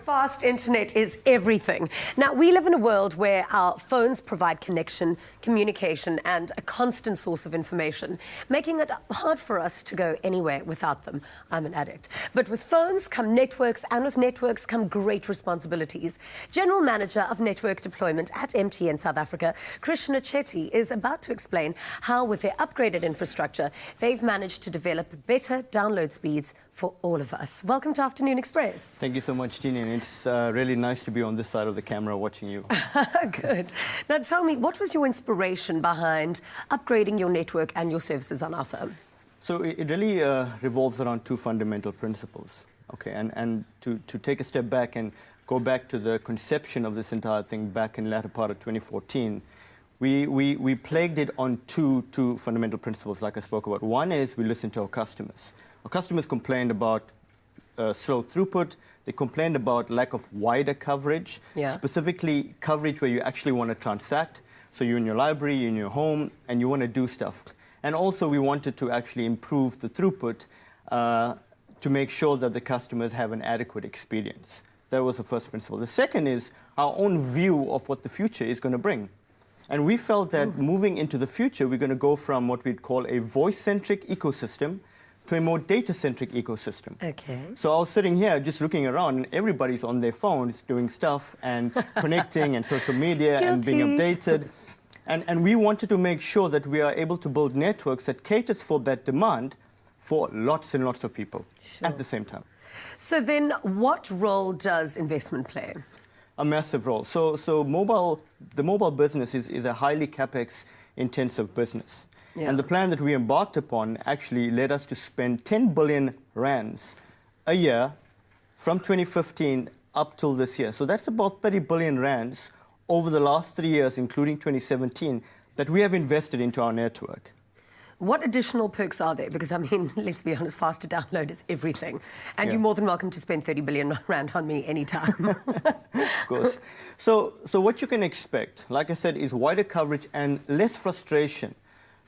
Fast internet is everything. Now, we live in a world where our phones provide connection, communication, and a constant source of information, making it hard for us to go anywhere without them. I'm an addict. But with phones come networks, and with networks come great responsibilities. General Manager of Network Deployment at MTN South Africa, Krishna Chetty, is about to explain how, with their upgraded infrastructure, they've managed to develop better download speeds for all of us. Welcome to Afternoon Express. Thank you so much, Jeannie. And it's really nice to be on this side of the camera watching you. Good. Now tell me, what was your inspiration behind upgrading your network and your services on our phone? So it really revolves around two fundamental principles. Okay, and to take a step back and go back to the conception of this entire thing back in the latter part of 2014, we plagued it on two fundamental principles, like I spoke about. One is we listened to our customers. Our customers complained about slow throughput. They complained about lack of wider coverage, specifically coverage where you actually want to transact. So you're in your library, you're in your home, and you want to do stuff. And also we wanted to actually improve the throughput to make sure that the customers have an adequate experience. That was the first principle. The second is our own view of what the future is going to bring. And we felt that moving into the future, we're going to go from what we'd call a voice-centric ecosystem to a more data-centric ecosystem. Okay. So I was sitting here just looking around, and everybody's on their phones doing stuff and connecting and social media and being updated. And we wanted to make sure that we are able to build networks that caters for that demand for lots and lots of people at the same time. So then what role does investment play? A massive role. So the mobile business is a highly CapEx-intensive business. And the plan that we embarked upon actually led us to spend 10 billion rands a year from 2015 up till this year. So that's about 30 billion rands over the last 3 years, including 2017, that we have invested into our network. What additional perks are there? Because, I mean, let's be honest, faster download is everything. And you're more than welcome to spend 30 billion rand on me anytime. Of course. So what you can expect, like I said, is wider coverage and less frustration.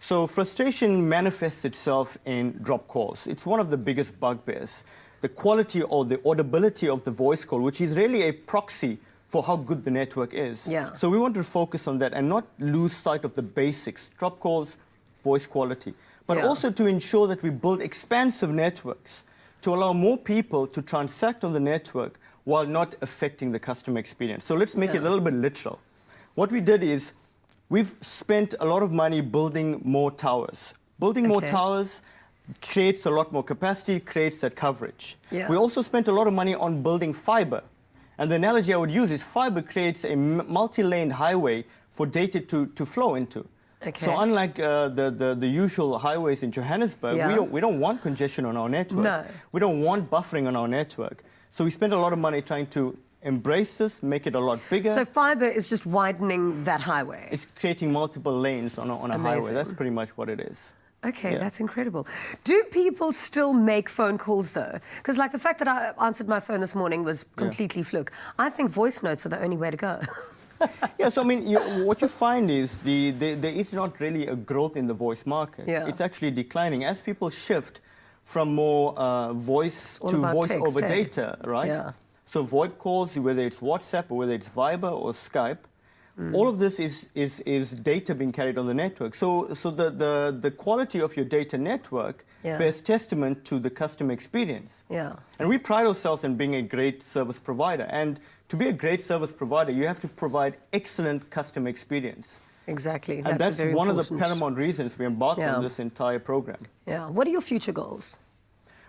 So frustration manifests itself in drop calls. It's one of the biggest bugbears. The quality or the audibility of the voice call, which is really a proxy for how good the network is. So we want to focus on that and not lose sight of the basics, drop calls, voice quality, but also to ensure that we build expansive networks to allow more people to transact on the network while not affecting the customer experience. So let's make it a little bit literal. What we did is we've spent a lot of money building more towers. Building more towers creates a lot more capacity, creates that coverage. We also spent a lot of money on building fiber. And the analogy I would use is fiber creates a multi-lane highway for data to flow into. So unlike the usual highways in Johannesburg, we don't want congestion on our network. We don't want buffering on our network. So we spend a lot of money trying to embrace this, make it a lot bigger. So fiber is just widening that highway? It's creating multiple lanes on a highway. That's pretty much what it is. Okay, that's incredible. Do people still make phone calls, though? Because, like, the fact that I answered my phone this morning was completely fluke. I think voice notes are the only way to go. So I mean, what you find is there is not really a growth in the voice market. It's actually declining as people shift from more voice to voice over data, right? So VoIP calls, whether it's WhatsApp or whether it's Viber or Skype, all of this is data being carried on the network. So the quality of your data network bears testament to the customer experience. And we pride ourselves in being a great service provider. And to be a great service provider, you have to provide excellent customer experience. Exactly. And that's one of the paramount reasons we embarked on this entire program. What are your future goals?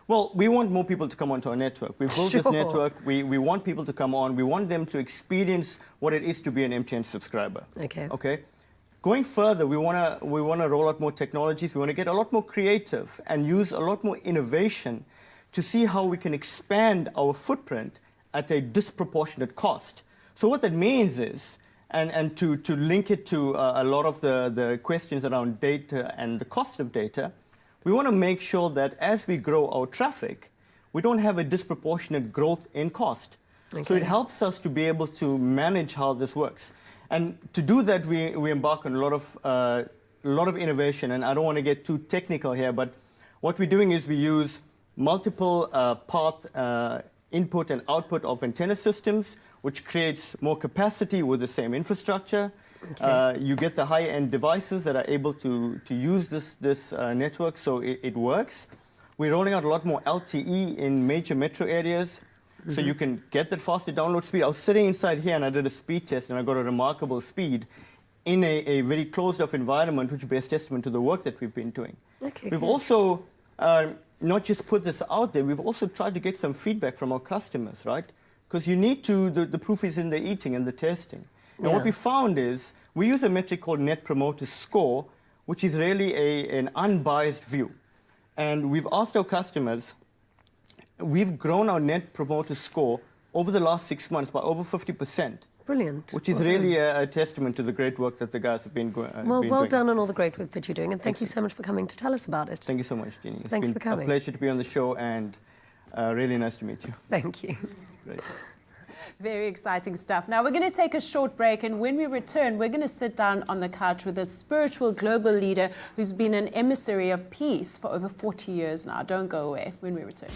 Well, we want more people to come onto our network. We've built this network. We want people to come on. We want them to experience what it is to be an MTN subscriber. Okay. Going further, we want to roll out more technologies. We want to get a lot more creative and use a lot more innovation to see how we can expand our footprint at a disproportionate cost. So what that means is, and to link it to a lot of the questions around data and the cost of data, we want to make sure that as we grow our traffic, we don't have a disproportionate growth in cost. So it helps us to be able to manage how this works. And to do that, we embark on a lot of innovation. And I don't want to get too technical here, but what we're doing is we use multiple path input and output of antenna systems, which creates more capacity with the same infrastructure. Okay. You get the high-end devices that are able to use this network, so it works. We're rolling out a lot more LTE in major metro areas, so you can get that faster download speed. I was sitting inside here and I did a speed test and I got a remarkable speed in a very closed-off environment, which bears testament to the work that we've been doing. Okay, we've good. also not just put this out there, we've also tried to get some feedback from our customers, right? Because you need to, the proof is in the eating and the testing. And what Yeah. we found is, we use a metric called Net Promoter Score, which is really an unbiased view. And we've asked our customers, we've grown our Net Promoter Score over the last 6 months by over 50%. Brilliant. Which is Well really done. a testament to the great work that the guys have been Well doing. done on all the great work that you're doing, and thank you so much for coming to tell us about it. Thank you so much, Jeannie. It's Thanks been for coming. a pleasure to be on the show, and really nice to meet you. Thank you. Great. Very exciting stuff. Now, we're going to take a short break, and when we return, we're going to sit down on the couch with a spiritual global leader who's been an emissary of peace for over 40 years now. Don't go away when we return.